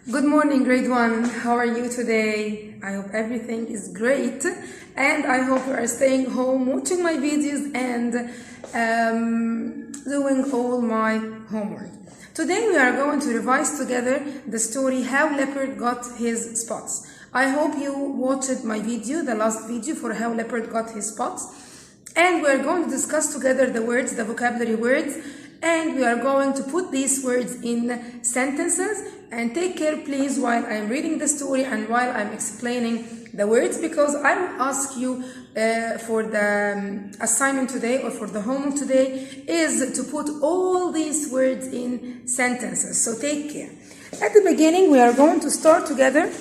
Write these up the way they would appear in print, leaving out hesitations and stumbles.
Good morning, grade 1. How are you today? I hope everything is great, and I hope you are staying home, watching my videos, and doing all my homework. Today we are going to revise together the story How Leopard Got His Spots. I hope you watched my video, the last video for How Leopard Got His Spots, and we are going to discuss together the words, the vocabulary words, and we are going to put these words in sentences. And take care, please, while I am reading the story and while I'm explaining the words, because I will ask you for the assignment today or for the homework today is to put all these words in sentences. So take care. At the beginning, we are going to start together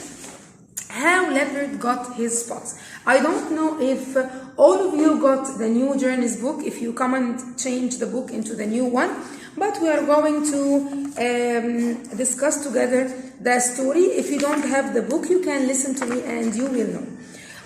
How Leopard Got His Spots. I don't know if all of you got the new journeys book, if you come and change the book into the new one, but we are going to discuss together the story. If you don't have the book, you can listen to me and you will know.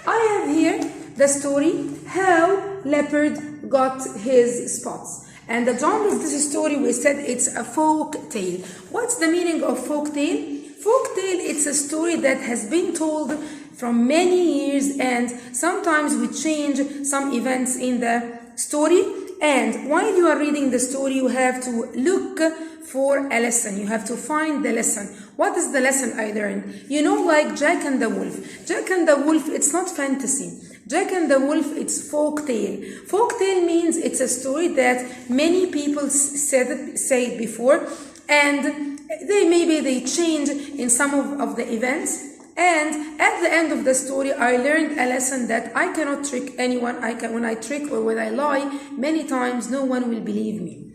I have here the story How Leopard Got His Spots. And the genre of this story, we said it's a folk tale. What's the meaning of folk tale? Folk tale, it's a story that has been told from many years, and sometimes we change some events in the story. And while you are reading the story, you have to look for a lesson. You have to find the lesson. What is the lesson I learned? You know, like Jack and the Wolf. Jack and the Wolf, it's not fantasy. Jack and the Wolf, it's folk tale. Folk tale means it's a story that many people said before, and they change in some of the events. And at the end of the story, I learned a lesson that I cannot trick anyone. When I trick or when I lie, many times no one will believe me.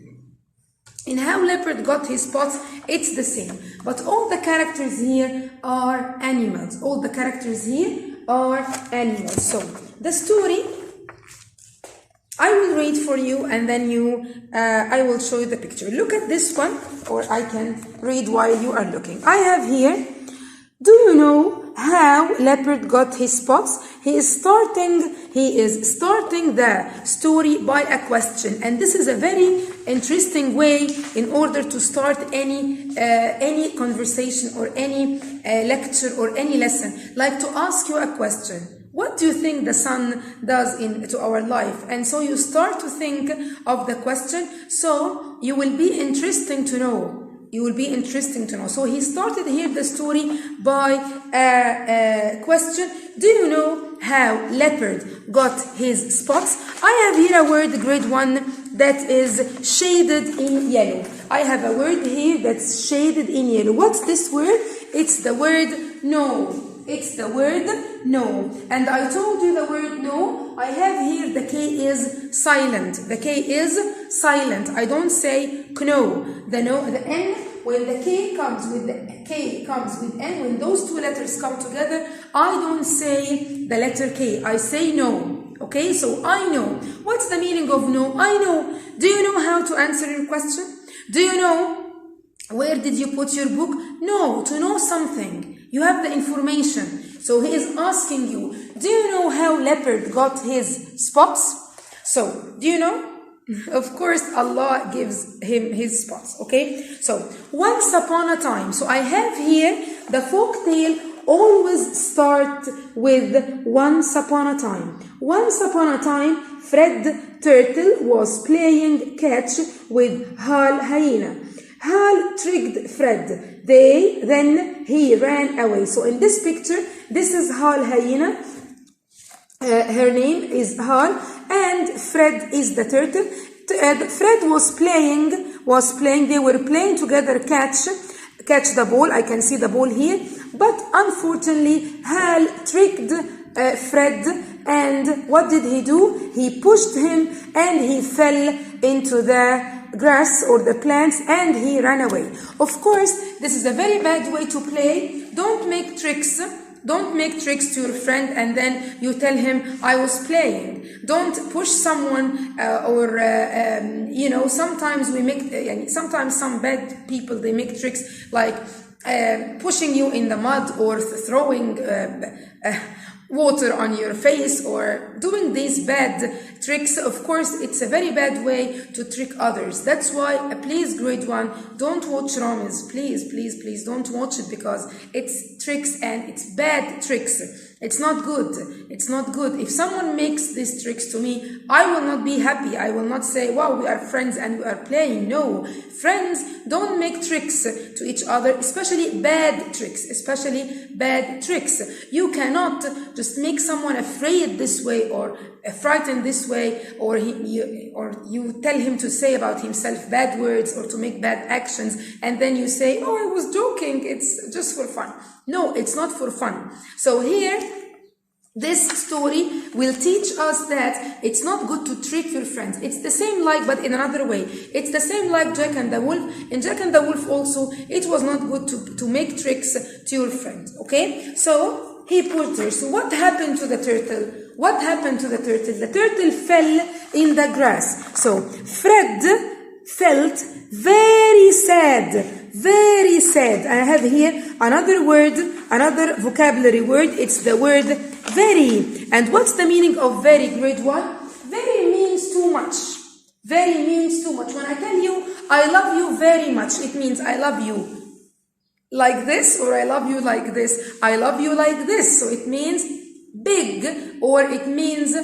In How Leopard Got His Spots, it's the same. But all the characters here are animals. All the characters here are animals. So the story, I will read for you, and then I will show you the picture. Look at this one, or I can read while you are looking. I have here, do you know how Leopard got his spots? He is starting the story by a question, and this is a very interesting way in order to start any conversation or any lecture or any lesson, like to ask you a question. What do you think the sun does to our life? And so you start to think of the question, so you will be interesting to know. So he started here the story by a question. Do you know how Leopard got his spots? I have here a word, grade 1, that is shaded in yellow. I have a word here that's shaded in yellow. What's this word? It's the word no. It's the word no. And I told you the word no. I have here the K is silent. The K is silent. I don't say no. The no, the N, when the K comes with N, when those two letters come together, I don't say the letter K. I say no. Okay, so I know. What's the meaning of no? I know. Do you know how to answer your question? Do you know where did you put your book? No, to know something. You have the information. So he is asking you, do you know how Leopard got his spots? So, do you know? Of course, Allah gives him his spots, okay? So, once upon a time. So, I have here the folk tale always start with once upon a time. Once upon a time, Fred Turtle was playing catch with Hal Hyena. Hal tricked Fred. Then he ran away. So in this picture, this is Hal Hyena. Her name is Hal, and Fred is the turtle. Fred was playing. They were playing together catch the ball. I can see the ball here. But unfortunately, Hal tricked Fred, and what did he do? He pushed him, and he fell into the grass or the plants, and he ran away. Of course, this is a very bad way to play. Don't make tricks. Don't make tricks to your friend and then you tell him, I was playing. Don't push someone sometimes some bad people, they make tricks like pushing you in the mud or throwing water on your face or doing these bad tricks. Of course, it's a very bad way to trick others. That's why, please, grade 1, don't watch Ramiz. Please, please, please don't watch it, because it's tricks and it's bad tricks. It's not good. It's not good. If someone makes these tricks to me, I will not be happy. I will not say, wow, we are friends and we are playing. No, friends don't make tricks to each other, especially bad tricks, You cannot just make someone afraid this way or frightened this way, or you tell him to say about himself bad words or to make bad actions, and then you say, oh, I was joking, it's just for fun. No, it's not for fun. So here, this story will teach us that it's not good to trick your friends. It's the same like, but in another way. It's the same like Jack and the Wolf. In Jack and the Wolf also, it was not good to make tricks to your friends. Okay? So, he put her. So what happened to the turtle? What happened to the turtle? The turtle fell in the grass. So, Fred felt very sad. Very sad. I have here another word, another vocabulary word. It's the word very. And what's the meaning of very, grade 1? Very means too much. Very means too much. When I tell you, I love you very much, it means I love you like this, or I love you like this. I love you like this. So it means big, or it means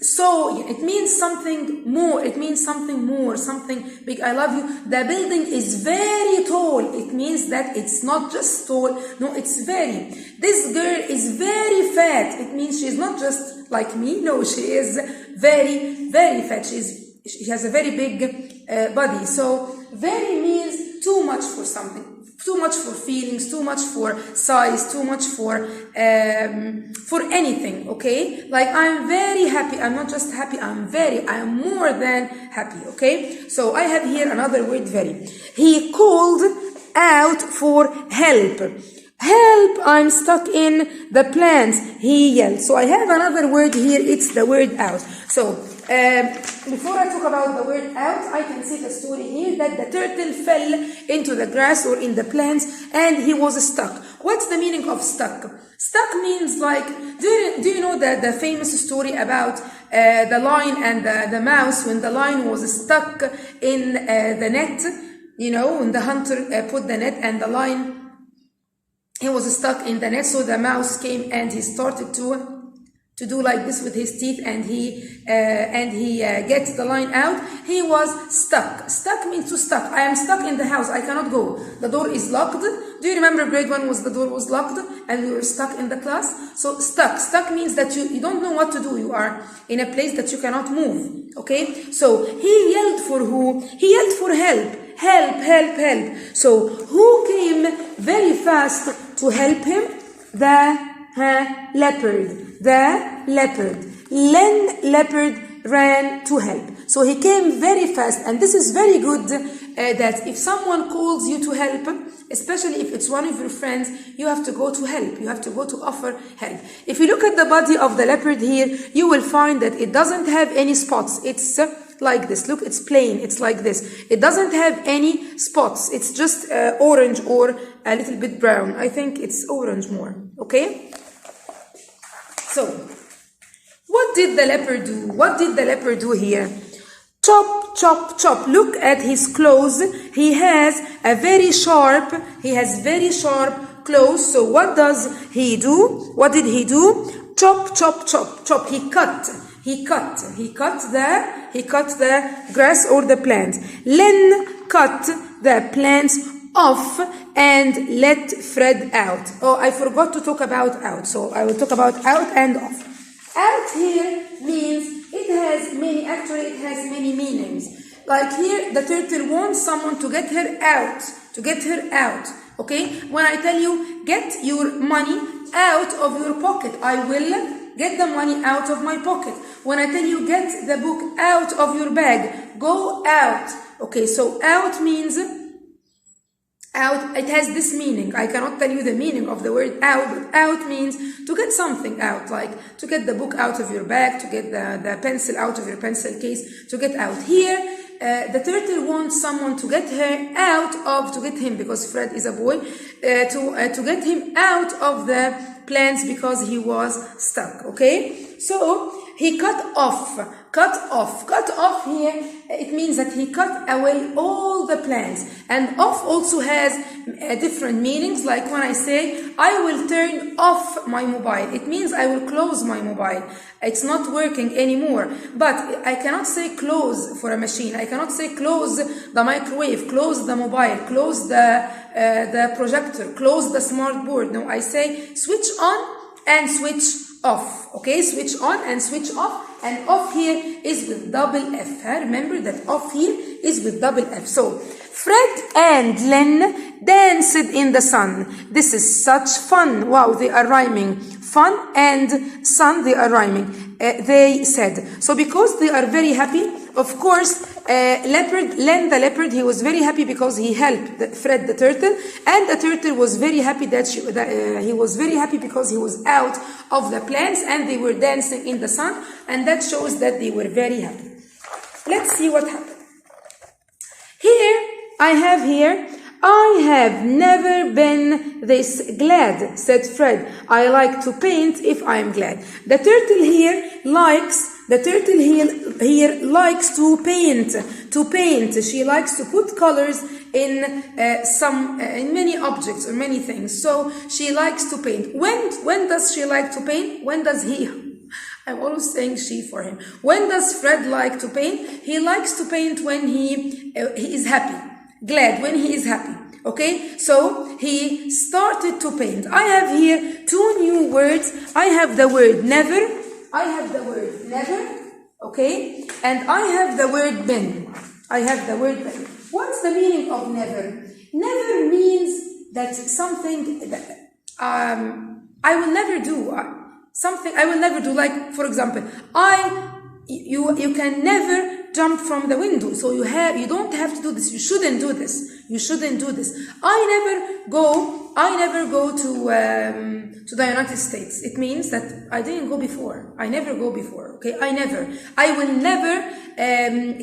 it means something more. It means something more, something big. I love you. The building is very tall. It means that it's not just tall. No, it's very. This girl is very fat. It means she's not just like me. No, she is very, very fat. She has a very big body. So very means too much for something. Too much for feelings, too much for size, too much for anything, okay? Like, I'm very happy. I'm not just happy, I am more than happy, okay? So I have here another word, very. He called out for help. Help, I'm stuck in the plants, he yelled. So I have another word here, it's the word out. So, before I talk about the word out, I can see the story here that the turtle fell into the grass or in the plants and he was stuck. What's the meaning of stuck? Stuck means like, do you know the famous story about the lion and the mouse, when the lion was stuck in the net, you know, when the hunter put the net and the lion, he was stuck in the net, so the mouse came and he started to do like this with his teeth, and he gets the lion out. He was stuck. Stuck means to stuck. I am stuck in the house. I cannot go. The door is locked. Do you remember grade 1 was the door was locked and we were stuck in the class? So stuck. Stuck means that you don't know what to do. You are in a place that you cannot move. Okay? So he yelled for who? He yelled for help. Help, help, help. So who came very fast to help him? The leopard. The leopard. Leopard ran to help. So he came very fast, and this is very good that if someone calls you to help, especially if it's one of your friends, you have to go to help. You have to go to offer help. If you look at the body of the leopard here, you will find that it doesn't have any spots. It's like this. Look, it's plain. It's like this. It doesn't have any spots. It's just orange or a little bit brown. I think it's orange more. Okay? So, what did the leopard do? What did the leopard do here? Chop, chop, chop. Look at his claws. He has very sharp claws. So what does he do? What did he do? Chop, chop, chop, chop. He cut the grass or the plant. Len cut the plants off and let Fred out. Oh, I forgot to talk about out. So I will talk about out and off. Out here means it has many meanings. Like here, the turtle wants someone to get her out. Okay? When I tell you, get your money out of your pocket, I will get the money out of my pocket. When I tell you, get the book out of your bag, go out. Okay, so out means out, it has this meaning. I cannot tell you the meaning of the word out, but out means to get something out, like to get the book out of your bag, to get the pencil out of your pencil case, to get out. Here, the turtle wants someone to get him, because Fred is a boy, to get him out of the plants because he was stuck, okay? So, he cut off. cut off. Cut off here, it means that he cut away all the plans. And off also has different meanings. Like when I say, I will turn off my mobile, it means I will close my mobile. It's not working anymore. But I cannot say close for a machine. I cannot say close the microwave, close the mobile, close the projector, close the smart board. No, I say switch on and switch off. Okay, switch on and switch off. And off here is with double F. Remember that off here is with double F. So Fred and Len danced in the sun. This is such fun. Wow, they are rhyming. Fun and sun, they are rhyming. They said. So because they are very happy, of course, Len the leopard, he was very happy because he helped Fred the turtle, and the turtle was very happy he was very happy because he was out of the plants and they were dancing in the sun, and that shows that they were very happy. Let's see what happened. I have never been this glad, said Fred. I like to paint if I am glad. The turtle here likes to paint. She likes to put colors in in many objects or many things. So she likes to paint. When does she like to paint? When does he? I'm always saying she for him. When does Fred like to paint? He likes to paint when he is happy. Glad, when he is happy. Okay, so he started to paint. I have here two new words. I have the word never. Okay, and I have the word been. What's the meaning of never? Never means that something that I will never do. Something I will never do. Like, for example, you can never jump from the window, so you don't have to do this. You shouldn't do this. I never go to the United States. It means that I didn't go before. I never go before. Okay, I will never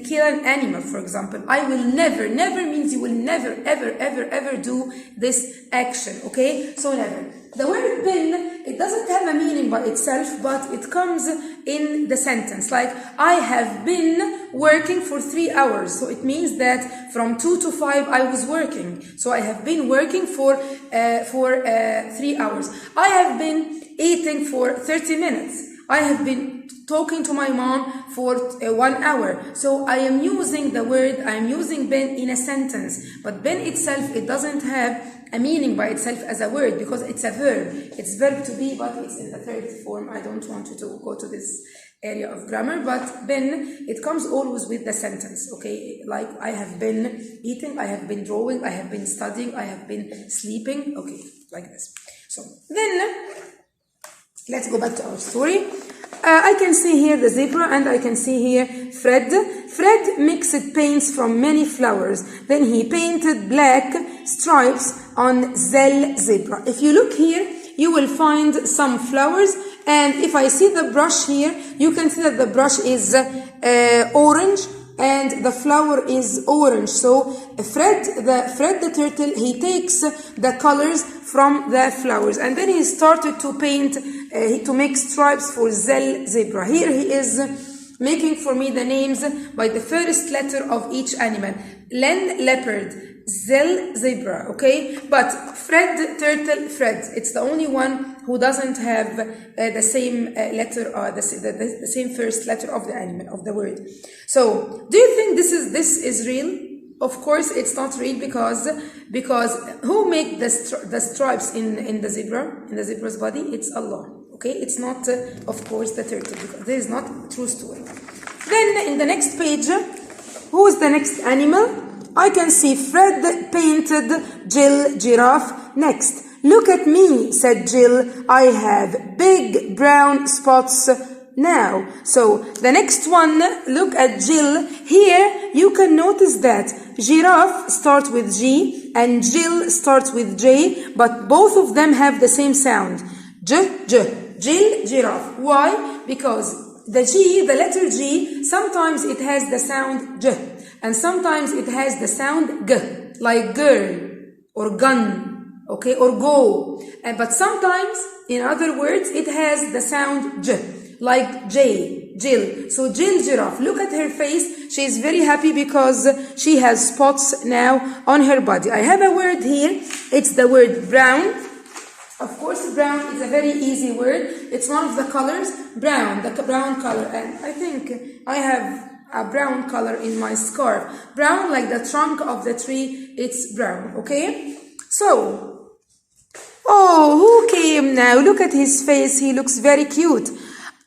kill an animal, for example. I will never means you will never ever do this action. Okay, so never. The word been, it doesn't have a meaning by itself, but it comes in the sentence. Like, I have been working for 3 hours. So it means that from 2 to 5 I was working. So I have been working for 3 hours. I have been eating for 30 minutes. I have been talking to my mom for 1 hour. So I am using been in a sentence. But been itself, it doesn't have a meaning by itself as a word because it's a verb. It's verb to be, but it's in the third form. I don't want you to go to this area of grammar, but been, it comes always with the sentence. Okay, like I have been eating, I have been drawing, I have been studying, I have been sleeping. Okay, like this. So then let's go back to our story. I can see here the zebra and I can see here Fred. Fred mixed paints from many flowers. Then he painted black stripes on the zebra. If you look here, you will find some flowers. And if I see the brush here, you can see that the brush is orange and the flower is orange. So Fred the turtle, he takes the colors from the flowers and then he started to paint, to make stripes for the zebra. Here he is making for me the names by the first letter of each animal. Len, leopard. Zell, zebra, okay? But Fred, turtle, Fred. It's the only one who doesn't have the same letter or the same first letter of the animal, of the word. So, do you think this is real? Of course, it's not real because who made the stripes in the zebra's body? It's Allah. Okay, it's not, of course, the turtle, because this is not a true story. Then in the next page, who is the next animal? I can see Fred painted Jill giraffe next. Look at me, said Jill. I have big brown spots now. So the next one, look at Jill. Here you can notice that giraffe starts with G and Jill starts with J, but both of them have the same sound. Jill, giraffe. Why? Because the G, the letter G, sometimes it has the sound J. And sometimes it has the sound G, like girl, or gun, okay, or go. But sometimes, in other words, it has the sound J, like J, Jill. So Jill giraffe, look at her face. She is very happy because she has spots now on her body. I have a word here. It's the word brown. Of course, brown is a very easy word. It's one of the colors, brown, the brown color. And I think I have a brown color in my scarf. Brown, like the trunk of the tree, it's brown, okay? So, oh, who came now? Look at his face. He looks very cute.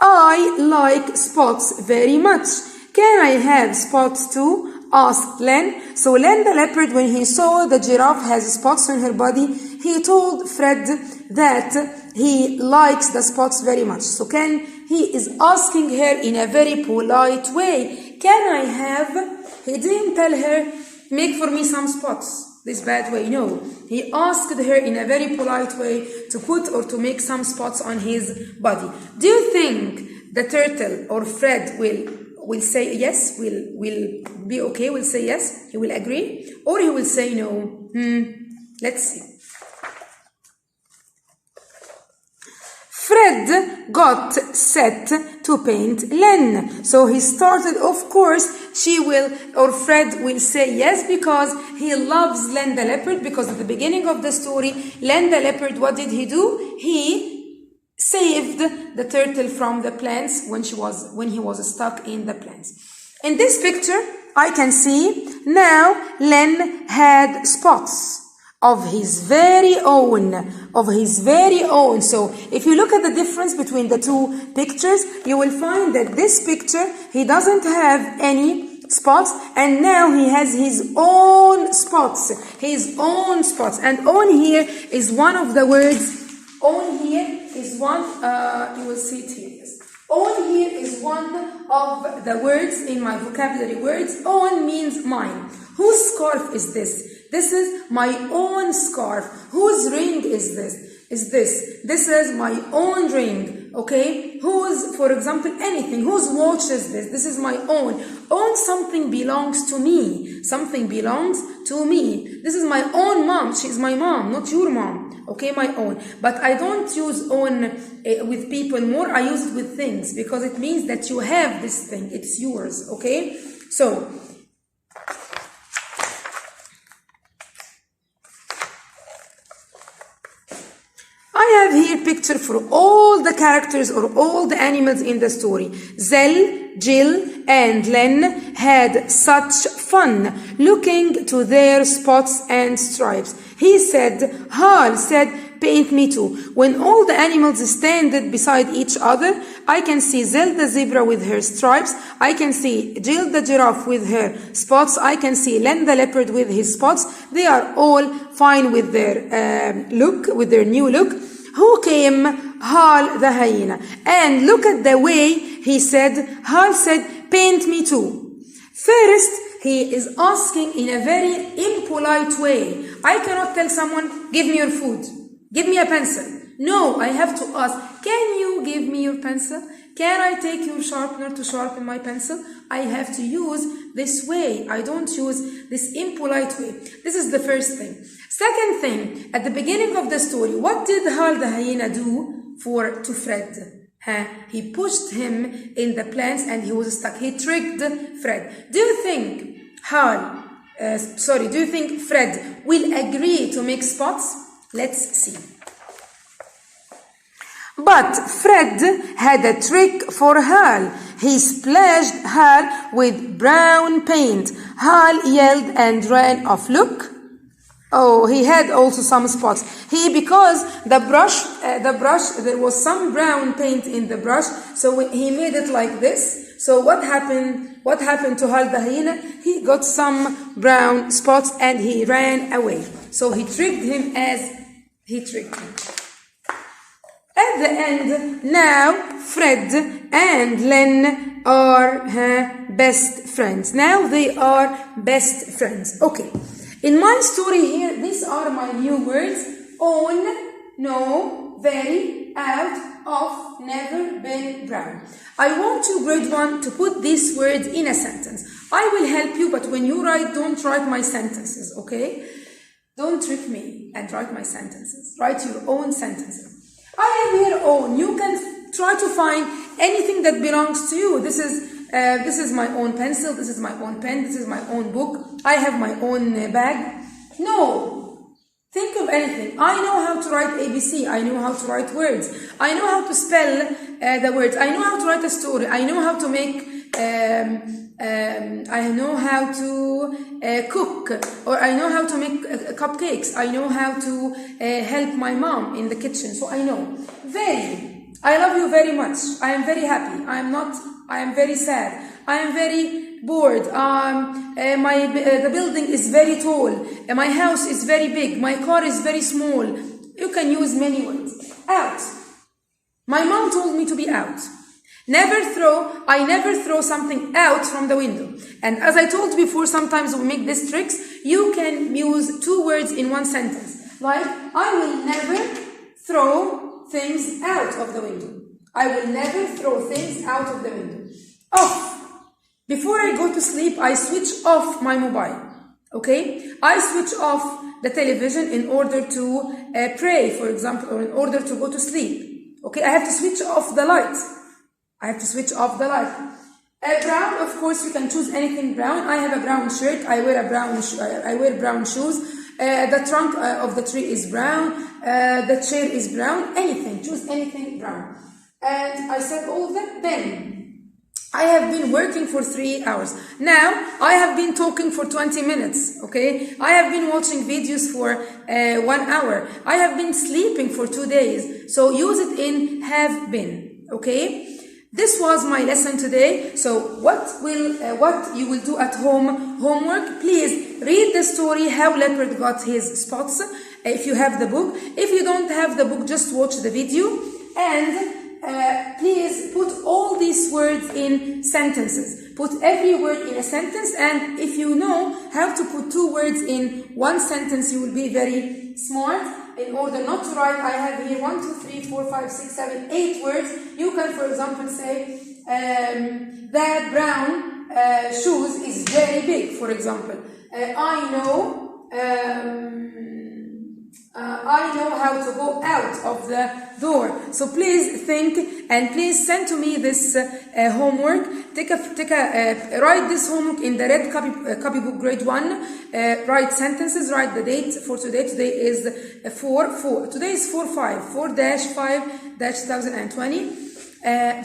I like spots very much. Can I have spots too? Asked Len. So Len the leopard, when he saw the giraffe has spots on her body, he told Fred that he likes the spots very much. So he is asking her in a very polite way, can I have? He didn't tell her, make for me some spots, this bad way. No, he asked her in a very polite way to put or to make some spots on his body. Do you think the turtle or Fred will say yes, will be okay, will say yes, he will agree, or he will say no? Let's see. Fred got set to paint Len. So he started, of course, Fred will say yes because he loves Len the leopard, because at the beginning of the story, Len the leopard, what did he do? He saved the turtle from the plants when he was stuck in the plants. In this picture, I can see now Len had spots of his very own. So if you look at the difference between the two pictures, you will find that this picture, he doesn't have any spots, and now he has his own spots. And on here is one of the words. On here is one, you will see it here. Yes. On here is one of the words in my vocabulary words. On means mine. Whose scarf is this? This is my own scarf. Whose ring is this? This is my own ring. Okay? Whose, for example, anything. Whose watch is this? This is my own. Own something belongs to me. Something belongs to me. This is my own mom. She's my mom, not your mom. Okay, my own. But I don't use own with people more. I use it with things because it means that you have this thing. It's yours. Okay? So, I have here picture for all the characters or all the animals in the story. Zell, Jill, and Len had such fun looking to their spots and stripes. Hal said, paint me too. When all the animals stand beside each other, I can see Zell the zebra with her stripes. I can see Jill the giraffe with her spots. I can see Len the leopard with his spots. They are all fine with their with their new look. Who came? Hal the hyena. And look at the way he said, Hal said, paint me too. First, he is asking in a very impolite way. I cannot tell someone, give me your food. Give me a pencil. No, I have to ask, can you give me your pencil? Can I take your sharpener to sharpen my pencil? I have to use this way. I don't use this impolite way. This is the first thing. Second thing, at the beginning of the story, what did Hal the hyena do to Fred? He pushed him in the plants and he was stuck. He tricked Fred. Do you think Fred will agree to make spots? Let's see. But Fred had a trick for Hal. He splashed Hal with brown paint. Hal yelled and ran off. Look. Oh, he had also some spots. Because the brush, there was some brown paint in the brush, so he made it like this. So what happened to Hal the hyena? He got some brown spots and he ran away. So he tricked him as he tricked him. At the end, now Fred and Len are best friends. Now they are best friends. Okay. In my story here, these are my new words. On, no, very, out, off, never, been, brown. I want you, grade 1, to put these words in a sentence. I will help you, but when you write, don't write my sentences, okay? Don't trick me and write my sentences. Write your own sentences. I have here own. You can try to find anything that belongs to you. This is my own pencil, this is my own pen, this is my own book, I have my own bag. No, think of anything. I know how to write ABC, I know how to write words, I know how to spell the words, I know how to write a story, I know how to make I know how to cook, or I know how to make cupcakes, I know how to help my mom in the kitchen. So I know. I love you very much. I am very happy. I am very sad. I am very bored. The building is very tall. My house is very big. My car is very small. You can use many words. Out. My mom told me to be out. I never throw something out from the window. And as I told you before, sometimes we make these tricks. You can use two words in one sentence. Like, I will never throw things out of the window. I will never throw things out of the window. Off. Before I go to sleep, I switch off my mobile. Okay? I switch off the television in order to pray, for example, or in order to go to sleep. Okay? I have to switch off the light. Brown, of course, you can choose anything brown. I have a brown shirt. I wear brown shoes. The trunk of the tree is brown. The chair is brown. Anything. Choose anything brown. And I said all of that. Then I have been working for 3 hours. Now I have been talking for 20 minutes. Okay. I have been watching videos for 1 hour. I have been sleeping for 2 days. So use it in have been. Okay. This was my lesson today. So what you will do at home, homework, please read the story How Leopard Got His Spots, if you have the book. If you don't have the book, just watch the video, and please put all these words in sentences. Put every word in a sentence, and if you know how to put two words in one sentence, you will be very smart. In order not to write, I have here 1, 2, 3, 4, 5, 6, 7, 8 words. You can, for example, say that brown shoes is very big, for example. I know how to go out of the door. So please think, and please send to me this homework. Write this homework in the red copybook grade 1. Write sentences, write the date for today. Today is 4/5/2020.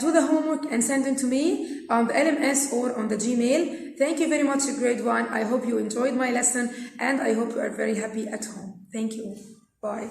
Do the homework and send it to me on the LMS or on the Gmail. Thank you very much, grade 1. I hope you enjoyed my lesson, and I hope you are very happy at home. Thank you. Bye.